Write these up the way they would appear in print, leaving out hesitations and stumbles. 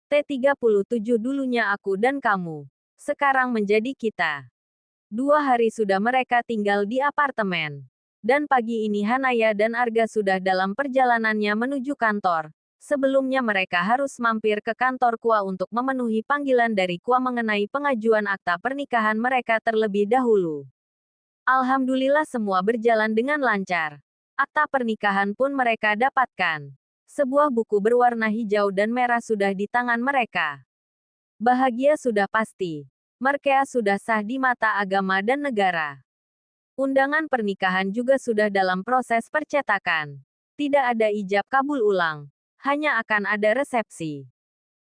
T37 dulunya aku dan kamu. Sekarang menjadi kita. 2 hari sudah mereka tinggal di apartemen. Dan pagi ini Hanaya dan Arga sudah dalam perjalanannya menuju kantor. Sebelumnya mereka harus mampir ke kantor KUA untuk memenuhi panggilan dari KUA mengenai pengajuan akta pernikahan mereka terlebih dahulu. Alhamdulillah semua berjalan dengan lancar. Akta pernikahan pun mereka dapatkan. Sebuah buku berwarna hijau dan merah sudah di tangan mereka. Bahagia sudah pasti. Mereka sudah sah di mata agama dan negara. Undangan pernikahan juga sudah dalam proses percetakan. Tidak ada ijab kabul ulang. Hanya akan ada resepsi.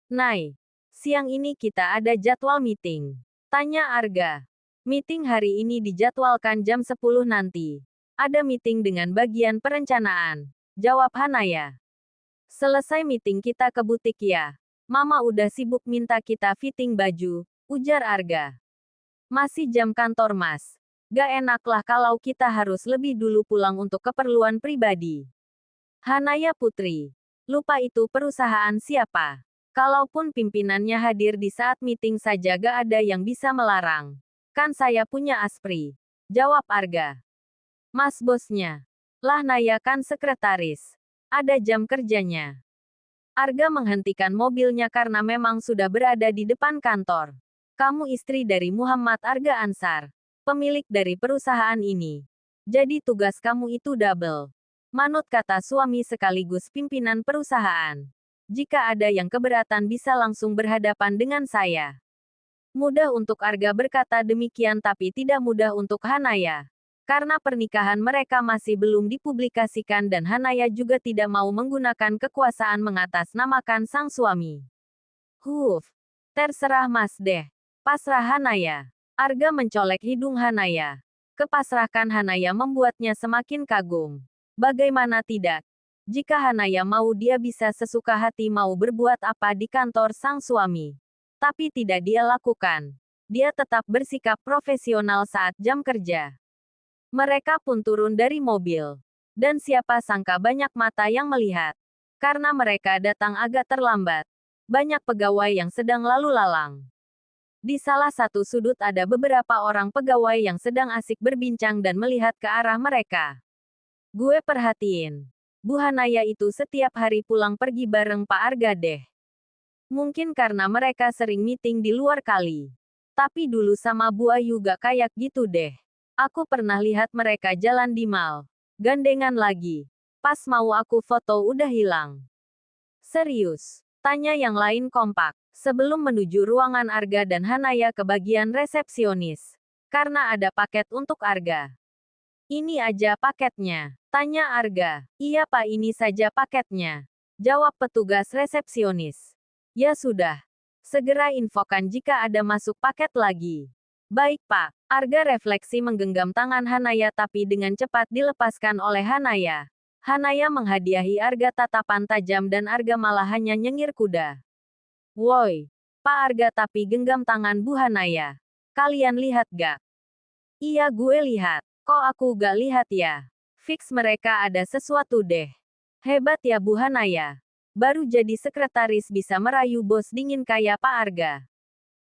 Nai, siang ini kita ada jadwal meeting. Tanya Arga. Meeting hari ini dijadwalkan jam 10 nanti. Ada meeting dengan bagian perencanaan. Jawab Hanaya. Selesai meeting kita ke butik ya. Mama udah sibuk minta kita fitting baju, ujar Arga. Masih jam kantor mas. Gak enaklah kalau kita harus lebih dulu pulang untuk keperluan pribadi. Hanaya Putri. Lupa itu perusahaan siapa. Kalaupun pimpinannya hadir di saat meeting saja gak ada yang bisa melarang. Kan saya punya aspri. Jawab Arga. Mas bosnya. Lah Naya kan sekretaris. Ada jam kerjanya. Arga menghentikan mobilnya karena memang sudah berada di depan kantor. Kamu istri dari Muhammad Arga Ansar. Pemilik dari perusahaan ini. Jadi tugas kamu itu double. Manut kata suami sekaligus pimpinan perusahaan. Jika ada yang keberatan bisa langsung berhadapan dengan saya. Mudah untuk Arga berkata demikian tapi tidak mudah untuk Hanaya. Karena pernikahan mereka masih belum dipublikasikan dan Hanaya juga tidak mau menggunakan kekuasaan mengatasnamakan sang suami. Terserah mas deh. Pasrah Hanaya. Arga mencolek hidung Hanaya. Kepasrahkan Hanaya membuatnya semakin kagum. Bagaimana tidak? Jika Hanaya mau dia bisa sesuka hati mau berbuat apa di kantor sang suami. Tapi tidak dia lakukan. Dia tetap bersikap profesional saat jam kerja. Mereka pun turun dari mobil. Dan siapa sangka banyak mata yang melihat. Karena mereka datang agak terlambat. Banyak pegawai yang sedang lalu lalang. Di salah satu sudut ada beberapa orang pegawai yang sedang asik berbincang dan melihat ke arah mereka. Gue perhatiin. Bu Hanaya itu setiap hari pulang pergi bareng Pak Arga deh. Mungkin karena mereka sering meeting di luar kali. Tapi dulu sama Bu Ayu gak kayak gitu deh. Aku pernah lihat mereka jalan di mall. Gandengan lagi. Pas mau aku foto udah hilang. Serius? Tanya yang lain kompak. Sebelum menuju ruangan Arga dan Hanaya ke bagian resepsionis. Karena ada paket untuk Arga. Ini aja paketnya. Tanya Arga. Iya pak ini saja paketnya. Jawab petugas resepsionis. Ya sudah. Segera infokan jika ada masuk paket lagi. Baik pak. Arga refleksi menggenggam tangan Hanaya tapi dengan cepat dilepaskan oleh Hanaya. Hanaya menghadiahi Arga tatapan tajam dan Arga malah hanya nyengir kuda. Woi, Pak Arga tapi genggam tangan Bu Hanaya. Kalian lihat gak? Iya gue lihat. Kok aku gak lihat ya? Fix mereka ada sesuatu deh. Hebat ya Bu Hanaya. Baru jadi sekretaris bisa merayu bos dingin kayak Pak Arga.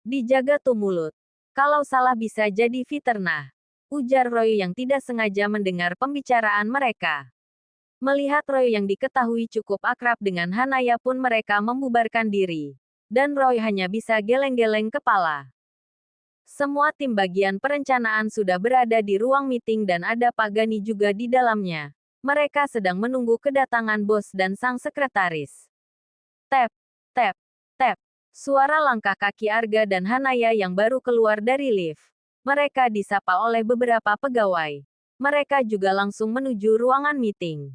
Dijaga tuh mulut. Kalau salah bisa jadi fitnah. Ujar Roy yang tidak sengaja mendengar pembicaraan mereka. Melihat Roy yang diketahui cukup akrab dengan Hanaya pun mereka membubarkan diri. Dan Roy hanya bisa geleng-geleng kepala. Semua tim bagian perencanaan sudah berada di ruang meeting dan ada Pak Gani juga di dalamnya. Mereka sedang menunggu kedatangan bos dan sang sekretaris. Tap, tap, tap. Suara langkah kaki Arga dan Hanaya yang baru keluar dari lift. Mereka disapa oleh beberapa pegawai. Mereka juga langsung menuju ruangan meeting.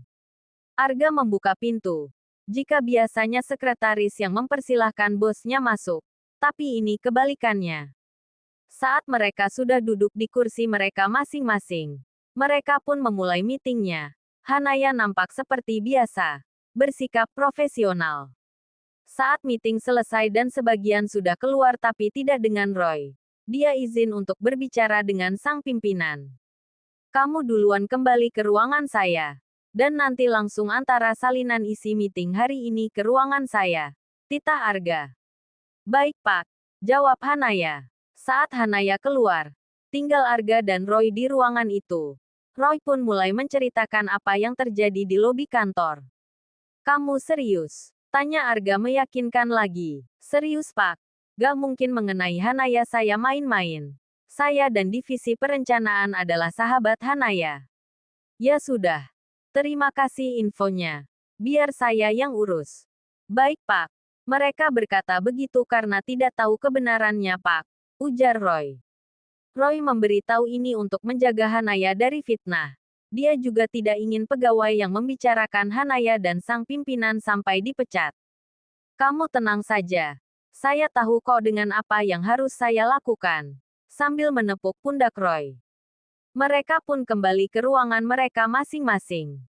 Arga membuka pintu. Jika biasanya sekretaris yang mempersilahkan bosnya masuk. Tapi ini kebalikannya. Saat mereka sudah duduk di kursi mereka masing-masing. Mereka pun memulai meetingnya. Hanaya nampak seperti biasa. Bersikap profesional. Saat meeting selesai dan sebagian sudah keluar tapi tidak dengan Roy. Dia izin untuk berbicara dengan sang pimpinan. Kamu duluan kembali ke ruangan saya. Dan nanti langsung antara salinan isi meeting hari ini ke ruangan saya. titah Arga. Baik Pak, jawab Hanaya. Saat Hanaya keluar, tinggal Arga dan Roy di ruangan itu. Roy pun mulai menceritakan apa yang terjadi di lobi kantor. Kamu serius? Tanya Arga meyakinkan lagi. Serius Pak. Gak mungkin mengenai Hanaya saya main-main. Saya dan divisi perencanaan adalah sahabat Hanaya. Ya sudah. Terima kasih infonya. Biar saya yang urus. Baik Pak. Mereka berkata begitu karena tidak tahu kebenarannya Pak, ujar Roy. Roy memberitahu ini untuk menjaga Hanaya dari fitnah. Dia juga tidak ingin pegawai yang membicarakan Hanaya dan sang pimpinan sampai dipecat. Kamu tenang saja. Saya tahu kok dengan apa yang harus saya lakukan. Sambil menepuk pundak Roy. Mereka pun kembali ke ruangan mereka masing-masing.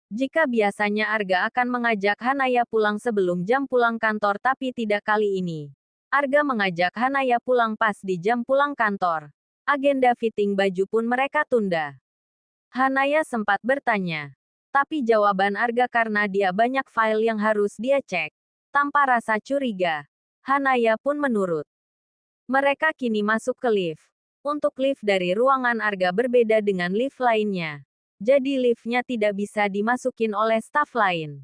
Jika biasanya Arga akan mengajak Hanaya pulang sebelum jam pulang kantor tapi tidak kali ini. Arga mengajak Hanaya pulang pas di jam pulang kantor. Agenda fitting baju pun mereka tunda. Hanaya sempat bertanya. Tapi jawaban Arga karena dia banyak file yang harus dia cek. Tanpa rasa curiga, Hanaya pun menurut. Mereka kini masuk ke lift. Untuk lift dari ruangan Arga berbeda dengan lift lainnya. Jadi liftnya tidak bisa dimasukin oleh staf lain.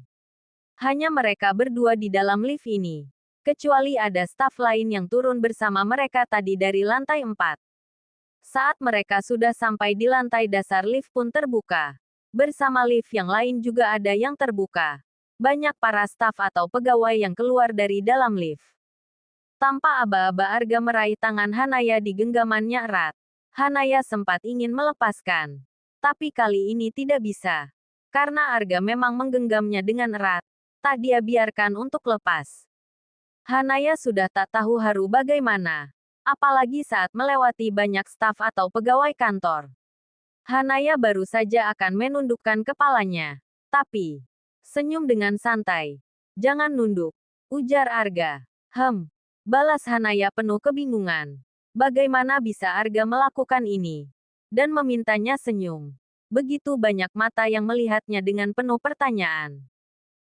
Hanya mereka berdua di dalam lift ini. Kecuali ada staf lain yang turun bersama mereka tadi dari lantai 4. Saat mereka sudah sampai di lantai dasar lift pun terbuka. Bersama lift yang lain juga ada yang terbuka. Banyak para staf atau pegawai yang keluar dari dalam lift. Tanpa aba-aba Arga meraih tangan Hanaya di genggamannya erat. Hanaya sempat ingin melepaskan. Tapi kali ini tidak bisa. Karena Arga memang menggenggamnya dengan erat. Tak dia biarkan untuk lepas. Hanaya sudah tak tahu haru bagaimana. Apalagi saat melewati banyak staf atau pegawai kantor. Hanaya baru saja akan menundukkan kepalanya. Tapi, senyum dengan santai. Jangan nunduk, ujar Arga. Balas Hanaya penuh kebingungan. Bagaimana bisa Arga melakukan ini? Dan memintanya senyum. Begitu banyak mata yang melihatnya dengan penuh pertanyaan.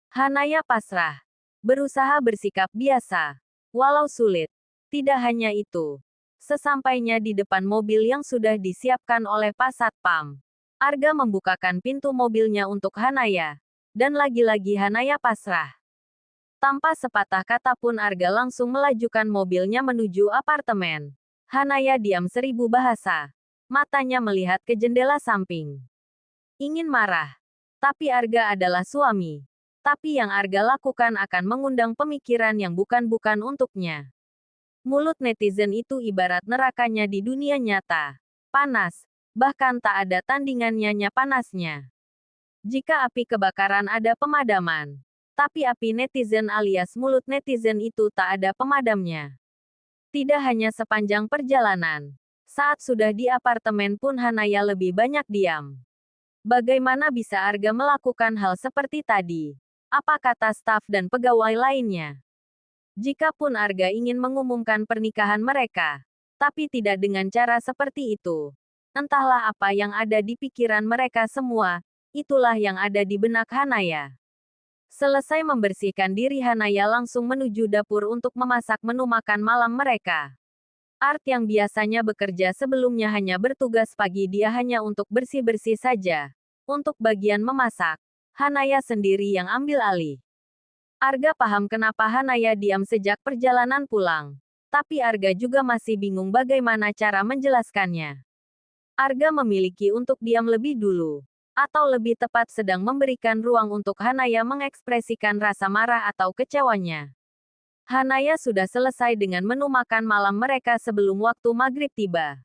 Hanaya pasrah. Berusaha bersikap biasa. Walau sulit. Tidak hanya itu. Sesampainya di depan mobil yang sudah disiapkan oleh Pak Satpam. Arga membukakan pintu mobilnya untuk Hanaya. Dan lagi-lagi Hanaya pasrah. Tanpa sepatah kata pun Arga langsung melajukan mobilnya menuju apartemen. Hanaya diam 1000 bahasa. Matanya melihat ke jendela samping. Ingin marah. Tapi Arga adalah suami. Tapi yang Arga lakukan akan mengundang pemikiran yang bukan-bukan untuknya. Mulut netizen itu ibarat nerakanya di dunia nyata. Panas. Bahkan tak ada tandingannya panasnya. Jika api kebakaran ada pemadaman. Tapi api netizen alias mulut netizen itu tak ada pemadamnya. Tidak hanya sepanjang perjalanan. Saat sudah di apartemen pun Hanaya lebih banyak diam. Bagaimana bisa Arga melakukan hal seperti tadi? Apa kata staf dan pegawai lainnya? Jikapun Arga ingin mengumumkan pernikahan mereka, tapi tidak dengan cara seperti itu. Entahlah apa yang ada di pikiran mereka semua, itulah yang ada di benak Hanaya. Selesai membersihkan diri Hanaya langsung menuju dapur untuk memasak menu makan malam mereka. Art yang biasanya bekerja sebelumnya hanya bertugas pagi dia hanya untuk bersih-bersih saja. Untuk bagian memasak, Hanaya sendiri yang ambil alih. Arga paham kenapa Hanaya diam sejak perjalanan pulang. Tapi Arga juga masih bingung bagaimana cara menjelaskannya. Arga memiliki untuk diam lebih dulu. Atau lebih tepat sedang memberikan ruang untuk Hanaya mengekspresikan rasa marah atau kecewanya. Hanaya sudah selesai dengan menu makan malam mereka sebelum waktu maghrib tiba.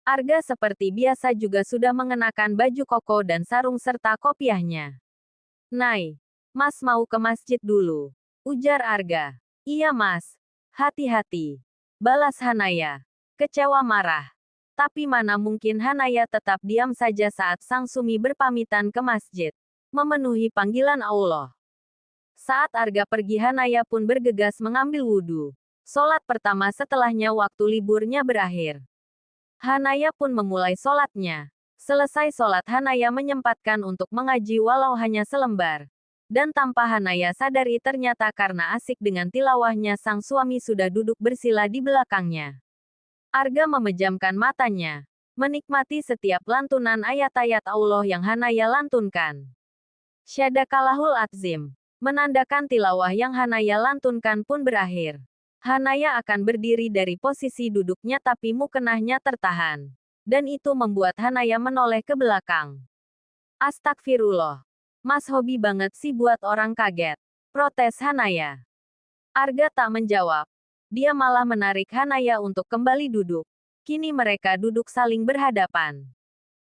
Arga seperti biasa juga sudah mengenakan baju koko dan sarung serta kopiahnya. Nai, Mas mau ke masjid dulu, ujar Arga. Iya Mas, hati-hati, balas Hanaya. Kecewa marah. Tapi mana mungkin Hanaya tetap diam saja saat sang sumi berpamitan ke masjid. Memenuhi panggilan Allah. Saat Arga pergi Hanaya pun bergegas mengambil wudhu. Sholat pertama setelahnya waktu liburnya berakhir. Hanaya pun memulai sholatnya. Selesai sholat Hanaya menyempatkan untuk mengaji walau hanya selembar. Dan tanpa Hanaya sadari ternyata karena asik dengan tilawahnya sang suami sudah duduk bersila di belakangnya. Arga memejamkan matanya, menikmati setiap lantunan ayat-ayat Allah yang Hanaya lantunkan. Syadakalahul Adzim, menandakan tilawah yang Hanaya lantunkan pun berakhir. Hanaya akan berdiri dari posisi duduknya tapi mukenahnya tertahan. Dan itu membuat Hanaya menoleh ke belakang. Astagfirullah. Mas hobi banget sih buat orang kaget. Protes Hanaya. Arga tak menjawab. Dia malah menarik Hanaya untuk kembali duduk. Kini mereka duduk saling berhadapan.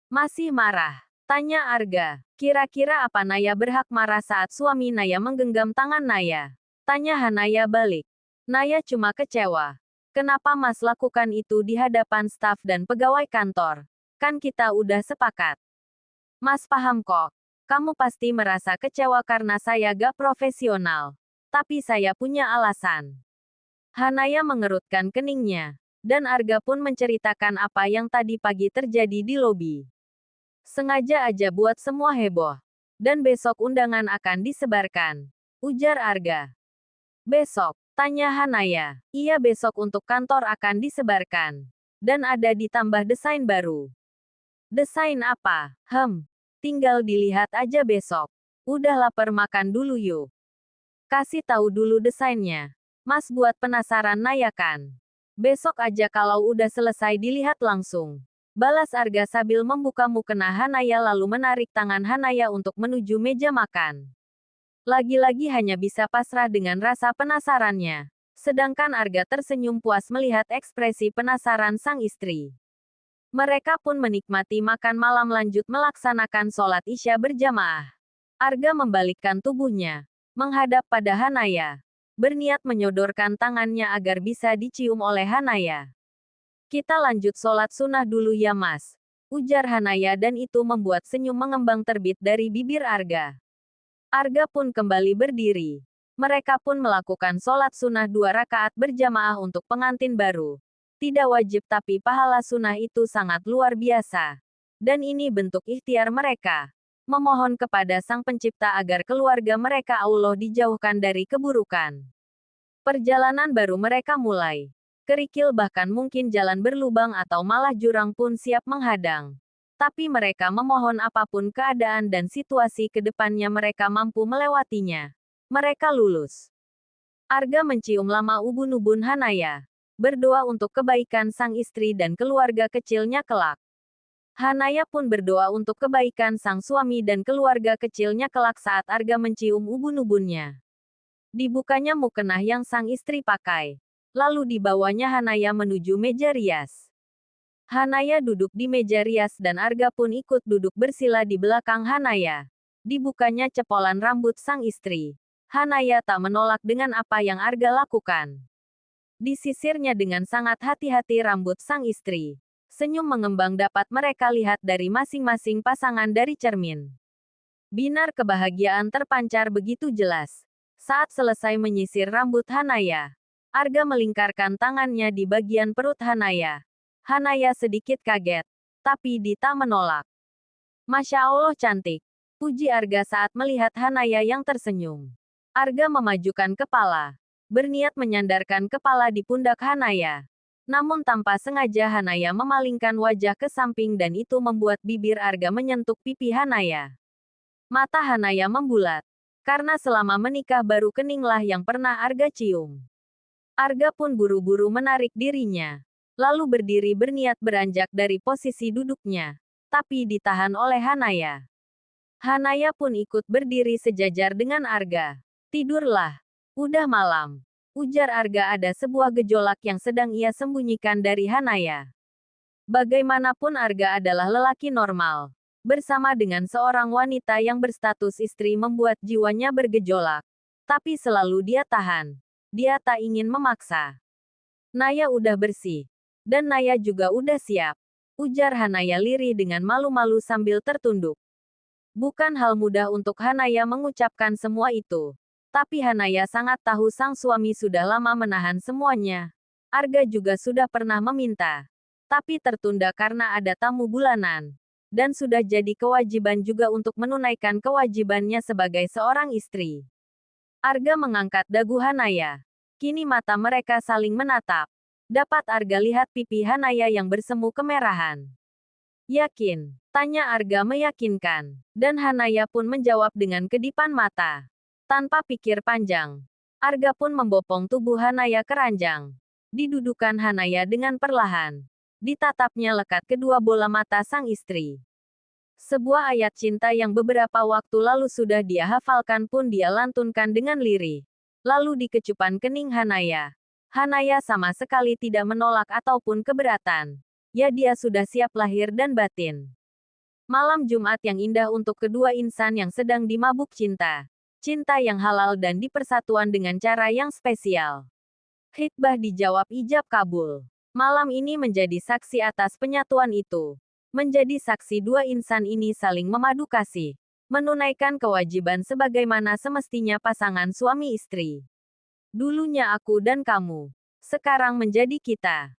Masih marah? Tanya Arga. Kira-kira apa Naya berhak marah saat suami Naya menggenggam tangan Naya? Tanya Hanaya balik. Naya cuma kecewa. Kenapa Mas lakukan itu di hadapan staf dan pegawai kantor? Kan kita udah sepakat. Mas paham kok. Kamu pasti merasa kecewa karena saya gak profesional. Tapi saya punya alasan. Hanaya mengerutkan keningnya. Dan Arga pun menceritakan apa yang tadi pagi terjadi di lobi. Sengaja aja buat semua heboh. Dan besok undangan akan disebarkan. Ujar Arga. Besok? Tanya Hanaya. Iya besok untuk kantor akan disebarkan. Dan ada ditambah desain baru. Desain apa? Tinggal dilihat aja besok. Udah lapar makan dulu yuk. Kasih tahu dulu desainnya. Mas buat penasaran Naya kan? Besok aja kalau udah selesai dilihat langsung. Balas Arga sambil membuka mukena Hanaya lalu menarik tangan Hanaya untuk menuju meja makan. Lagi-lagi hanya bisa pasrah dengan rasa penasarannya. Sedangkan Arga tersenyum puas melihat ekspresi penasaran sang istri. Mereka pun menikmati makan malam lanjut melaksanakan sholat Isya berjamaah. Arga membalikkan tubuhnya, menghadap pada Hanaya. Berniat menyodorkan tangannya agar bisa dicium oleh Hanaya. Kita lanjut sholat sunnah dulu ya mas. Ujar Hanaya dan itu membuat senyum mengembang terbit dari bibir Arga. Arga pun kembali berdiri. Mereka pun melakukan sholat sunnah 2 rakaat berjamaah untuk pengantin baru. Tidak wajib tapi pahala sunnah itu sangat luar biasa. Dan ini bentuk ikhtiar mereka. Memohon kepada Sang Pencipta agar keluarga mereka Allah dijauhkan dari keburukan. Perjalanan baru mereka mulai. Kerikil bahkan mungkin jalan berlubang atau malah jurang pun siap menghadang. Tapi mereka memohon apapun keadaan dan situasi ke depannya mereka mampu melewatinya. Mereka lulus. Arga mencium lama ubun-ubun Hanaya. Berdoa untuk kebaikan sang istri dan keluarga kecilnya kelak. Hanaya pun berdoa untuk kebaikan sang suami dan keluarga kecilnya kelak saat Arga mencium ubun-ubunnya. Dibukanya mukenah yang sang istri pakai. Lalu dibawanya Hanaya menuju meja rias. Hanaya duduk di meja rias dan Arga pun ikut duduk bersila di belakang Hanaya. Dibukanya cepolan rambut sang istri. Hanaya tak menolak dengan apa yang Arga lakukan. Disisirnya dengan sangat hati-hati rambut sang istri. Senyum mengembang dapat mereka lihat dari masing-masing pasangan dari cermin. Binar kebahagiaan terpancar begitu jelas. Saat selesai menyisir rambut Hanaya, Arga melingkarkan tangannya di bagian perut Hanaya. Hanaya sedikit kaget, tapi Dita menolak. Masya Allah cantik. Puji Arga saat melihat Hanaya yang tersenyum. Arga memajukan kepala. Berniat menyandarkan kepala di pundak Hanaya. Namun tanpa sengaja Hanaya memalingkan wajah ke samping dan itu membuat bibir Arga menyentuh pipi Hanaya. Mata Hanaya membulat. Karena selama menikah baru keninglah yang pernah Arga cium. Arga pun buru-buru menarik dirinya. Lalu berdiri berniat beranjak dari posisi duduknya. Tapi ditahan oleh Hanaya. Hanaya pun ikut berdiri sejajar dengan Arga. Tidurlah. Udah malam. Ujar Arga ada sebuah gejolak yang sedang ia sembunyikan dari Hanaya. Bagaimanapun Arga adalah lelaki normal. Bersama dengan seorang wanita yang berstatus istri membuat jiwanya bergejolak. Tapi selalu dia tahan. Dia tak ingin memaksa. Naya udah bersih. Dan Naya juga udah siap. Ujar Hanaya lirih dengan malu-malu sambil tertunduk. Bukan hal mudah untuk Hanaya mengucapkan semua itu. Tapi Hanaya sangat tahu sang suami sudah lama menahan semuanya. Arga juga sudah pernah meminta. Tapi tertunda karena ada tamu bulanan. dan sudah jadi kewajiban juga untuk menunaikan kewajibannya sebagai seorang istri. Arga mengangkat dagu Hanaya. Kini mata mereka saling menatap. Dapat Arga lihat pipi Hanaya yang bersemu kemerahan. Yakin? Tanya Arga meyakinkan. Dan Hanaya pun menjawab dengan kedipan mata. Tanpa pikir panjang, Arga pun membopong tubuh Hanaya ke ranjang. Didudukan Hanaya dengan perlahan. Ditatapnya lekat kedua bola mata sang istri. Sebuah ayat cinta yang beberapa waktu lalu sudah dia hafalkan pun dia lantunkan dengan lirih. Lalu di kecupan kening Hanaya. Hanaya sama sekali tidak menolak ataupun keberatan. Ya, dia sudah siap lahir dan batin. Malam Jumat yang indah untuk kedua insan yang sedang dimabuk cinta. Cinta yang halal dan dipersatuan dengan cara yang spesial. Khitbah dijawab ijab kabul. Malam ini menjadi saksi atas penyatuan itu. Menjadi saksi dua insan ini saling memadu kasih. Menunaikan kewajiban sebagaimana semestinya pasangan suami istri. Dulunya aku dan kamu. Sekarang menjadi kita.